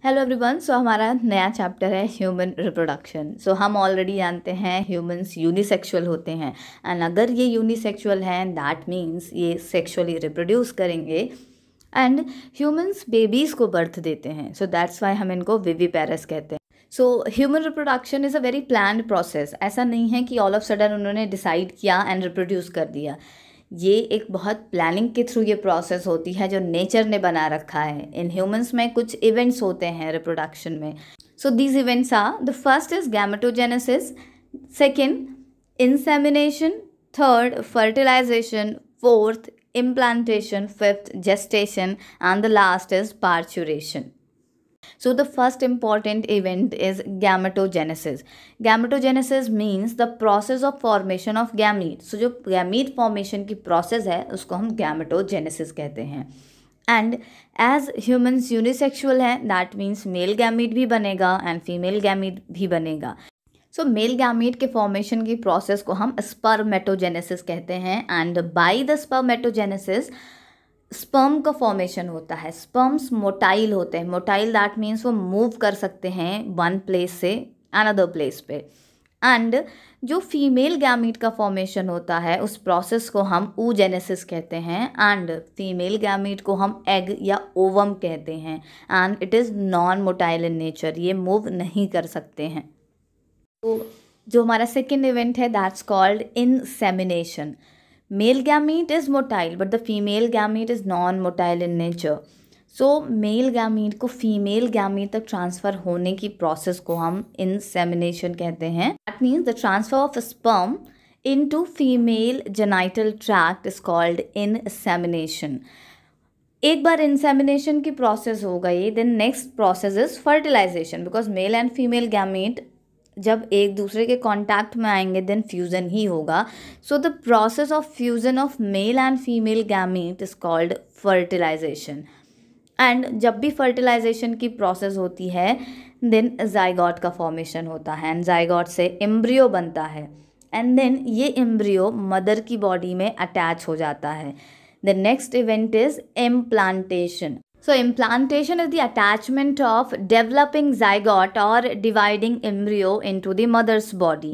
Hello everyone. सो हमारा नया chapter है ह्यूमन रिप्रोडक्शन। सो हम ऑलरेडी जानते हैं ह्यूमंस यूनिसेक्सुअल होते हैं एंड अगर ये यूनिसेक्सुअल हैं दैट मीन्स ये सेक्सुअली रिप्रोड्यूस करेंगे एंड ह्यूमंस बेबीज़ को बर्थ देते हैं। सो दैट्स वाई हम इनको विविपेरस कहते हैं। So human reproduction is a very planned process. ऐसा नहीं है कि ऑल ऑफ सडन उन्होंने डिसाइड किया एंड रिप्रोड्यूस कर दिया। ये एक बहुत प्लानिंग के थ्रू ये प्रोसेस होती है जो नेचर ने बना रखा है। इन ह्यूमंस में कुछ इवेंट्स होते हैं रिप्रोडक्शन में। So these events are, the first is gametogenesis, second insemination, third fertilization, fourth implantation, fifth gestation, and the last is parturition. So the first important event is gametogenesis. Gametogenesis means the process of formation of gamete. So जो gamete formation की process है उसको हम gametogenesis कहते हैं. And as humans unisexual हैं, that means male gamete भी बनेगा and female gamete भी बनेगा. सो मेल गैमीट के फॉर्मेशन की प्रोसेस को हम स्पर्मेटोजेनेसिस कहते हैं and by the spermatogenesis sperm का फॉर्मेशन होता है। स्पर्म्स मोटाइल होते हैं। मोटाइल दैट मीन्स वो मूव कर सकते हैं वन प्लेस से अनदर प्लेस पे। एंड जो फीमेल गैमीट का फॉर्मेशन होता है उस प्रोसेस को हम oogenesis कहते हैं एंड फीमेल गैमीट को हम एग या ओवम कहते हैं and it is non motile in nature. ये मूव नहीं कर सकते हैं। तो जो हमारा सेकेंड इवेंट है that's called insemination. Male gamete is motile but the female gamete is non motile in nature. So male gamete को फीमेल गैमीट तक ट्रांसफ़र होने की प्रोसेस को हम इंसेमिनेशन कहते हैं। That means the transfer of sperm into female genital tract is called insemination. एक बार insemination की प्रोसेस हो गई then next process is fertilization, because male and female gamete जब एक दूसरे के कांटेक्ट में आएंगे देन फ्यूज़न ही होगा। So the process of fusion of male and female gamete is called fertilization. And जब भी फर्टिलाइजेशन की प्रोसेस होती है देन जाइगोट का फॉर्मेशन होता है एंड जाइगोट से एम्ब्रियो बनता है एंड देन ये एम्ब्रियो मदर की बॉडी में अटैच हो जाता है। The next event is implantation. So implantation is the attachment of developing zygote or dividing embryo into the mother's body.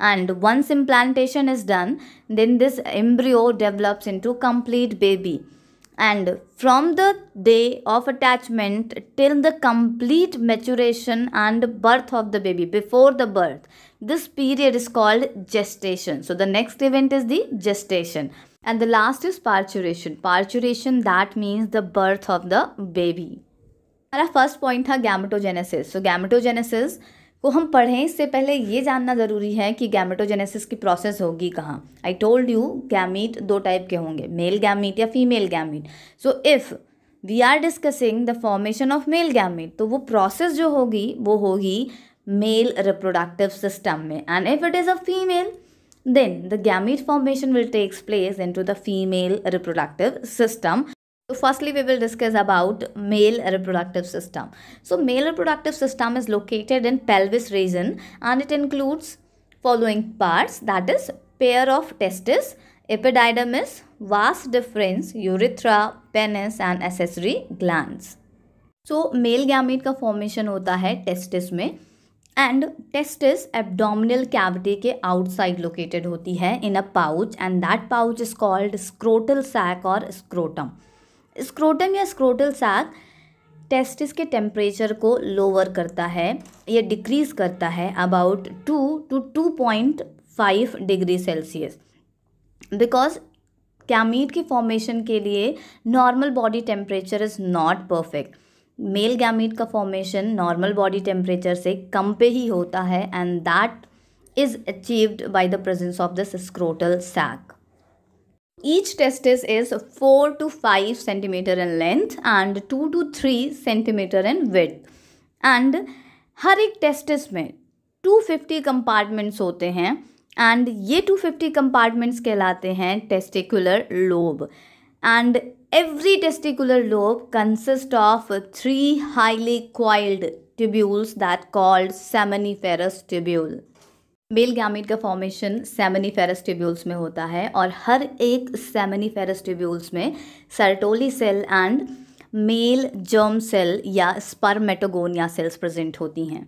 And once implantation is done, then this embryo develops into complete baby. And from the day of attachment till the complete maturation and birth of the baby, before the birth, this period is called gestation. So the next event is the gestation. And the last is parturition. Parturition that means the birth of the baby. हमारा first point था gametogenesis. सो gametogenesis को हम पढ़ें इससे पहले ये जानना ज़रूरी है कि गैमेटोजेनेसिस की प्रोसेस होगी कहाँ। आई टोल्ड यू गैमीट दो टाइप के होंगे, मेल गैमीट या female gamete. So if we are discussing the formation of male gamete तो वो प्रोसेस जो होगी वो होगी मेल रिप्रोडक्टिव सिस्टम में, and if it is a female then the gamete formation will take place into the female reproductive system. So firstly we will discuss about male reproductive system. So male reproductive system is located in pelvis region and it includes following parts, that is pair of testes, epididymis, vas deferens, urethra, penis and accessory glands. So male gamete का formation होता है testis में and testis abdominal cavity के outside located होती है in a pouch and that pouch is called scrotal sac और scrotum. Scrotum या scrotal sac testis के टेम्परेचर को लोअर करता है, ये डिक्रीज करता है about 2 to 2.5 degree Celsius, because gamete की फॉर्मेशन के लिए normal body temperature is not perfect. Male gamete का फॉर्मेशन नॉर्मल बॉडी टेम्परेचर से कम पे ही होता है and that is achieved by the presence of this scrotal sac. Each testis is 4 to 5 centimetre in length and 2 to 3 centimetre in width. And हर एक testis में 250 कंपार्टमेंट्स होते हैं एंड ये 250 कंपार्टमेंट्स कहलाते हैं testicular lobe. And every testicular lobe consists of 3 highly coiled tubules that called seminiferous tubule. Male gamete का formation seminiferous tubules में होता है और हर एक सेमिनिफेरस ट्यूब्यूल्स में Sertoli cell and male germ cell या स्पर्मेटोगोनिया सेल्स प्रेजेंट होती हैं।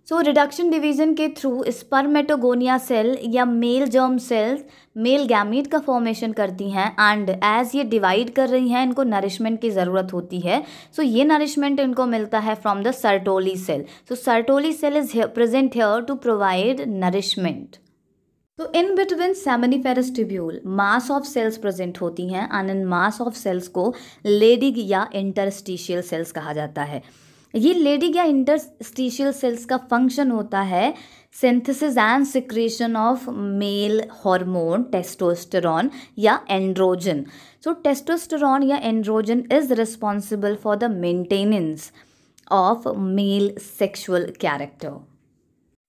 सो रिडक्शन डिवीजन के थ्रू स्पर्मेटोगोनिया सेल या male germ cells male gamete का फॉर्मेशन करती हैं एंड एज ये डिवाइड कर रही हैं इनको नरिशमेंट की ज़रूरत होती है। सो ये नरिशमेंट इनको मिलता है from the Sertoli cell. So Sertoli cell is present here to provide nourishment. तो in between seminiferous tubule mass of cells present होती हैं and in mass of cells को लेडिग या इंटरस्टिशियल सेल्स कहा जाता है। ये लेडिग या इंटरस्टिशियल सेल्स का फंक्शन होता है synthesis and secretion of male hormone testosterone या एंड्रोजन। सो टेस्टोस्टेरॉन या androgen is responsible for the maintenance of male sexual character.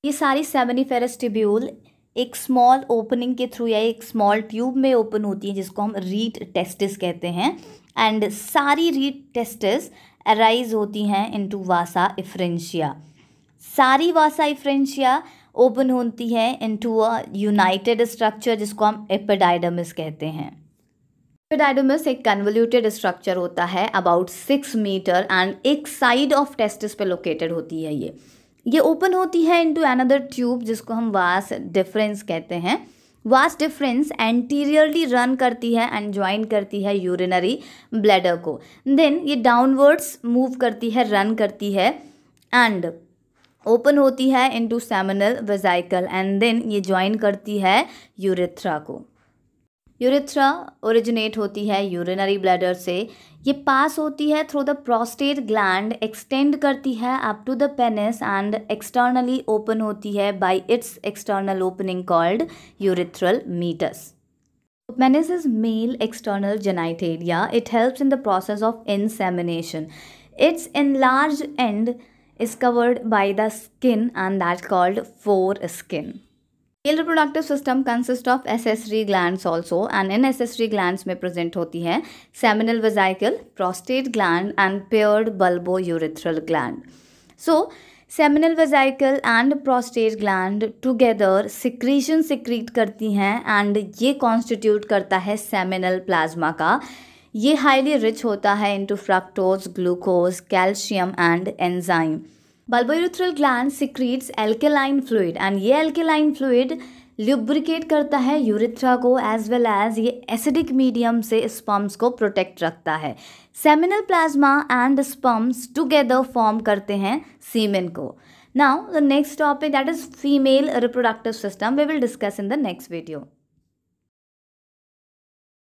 ये सारी सेमिनिफेरस ट्यूब्यूल एक स्मॉल ओपनिंग के थ्रू या एक स्मॉल ट्यूब में ओपन होती है जिसको हम रीट टेस्टिस कहते हैं एंड सारी रीट टेस्टिस अराइज होती हैं इनटू वासा इफ्रेंशिया। सारी वासा इफ्रेंशिया ओपन होती है इनटू अ यूनाइटेड स्ट्रक्चर जिसको हम एपिडाइडमिस कहते हैं। एपिडाइडमिस एक कन्वोल्यूटेड स्ट्रक्चर होता है अबाउट 6 मीटर एंड एक साइड ऑफ टेस्टिस पे लोकेटेड होती है। ये ओपन होती है इनटू अनदर ट्यूब जिसको हम वास डिफरेंस कहते हैं। वास डिफरेंस एंटीरियरली रन करती है एंड ज्वाइन करती है यूरिनरी ब्लैडर को। देन ये डाउनवर्ड्स मूव करती है, रन करती है एंड ओपन होती है into seminal vesicle and then ये ज्वाइन करती है यूरेथ्रा को। यूरेथ्रा ओरिजिनेट होती है यूरिनरी ब्लैडर से। ये पास होती है through the prostate gland, extend करती है up to the penis and externally open होती है by its external opening called urethral meatus. Penis is male external genitalia. It helps in the process of insemination. Its enlarged end is covered by the skin and that's called foreskin. Male reproductive system consists of accessory glands also and in accessory glands में present होती है seminal vesicle, prostate gland and paired bulbourethral gland. So seminal vesicle and prostate gland together secretion secrete करती हैं and ये constitute करता है seminal plasma का। ये highly rich होता है into fructose, glucose, calcium and enzyme. Bulbourethral gland secretes alkaline fluid and ये alkaline fluid lubricate करता है यूरेथ्रा को एज वेल एज ये एसिडिक मीडियम से स्पर्म्स को प्रोटेक्ट रखता है। Seminal plasma and sperms together form करते हैं सीमेन को। Now the next topic that is female reproductive system we will discuss in the next video.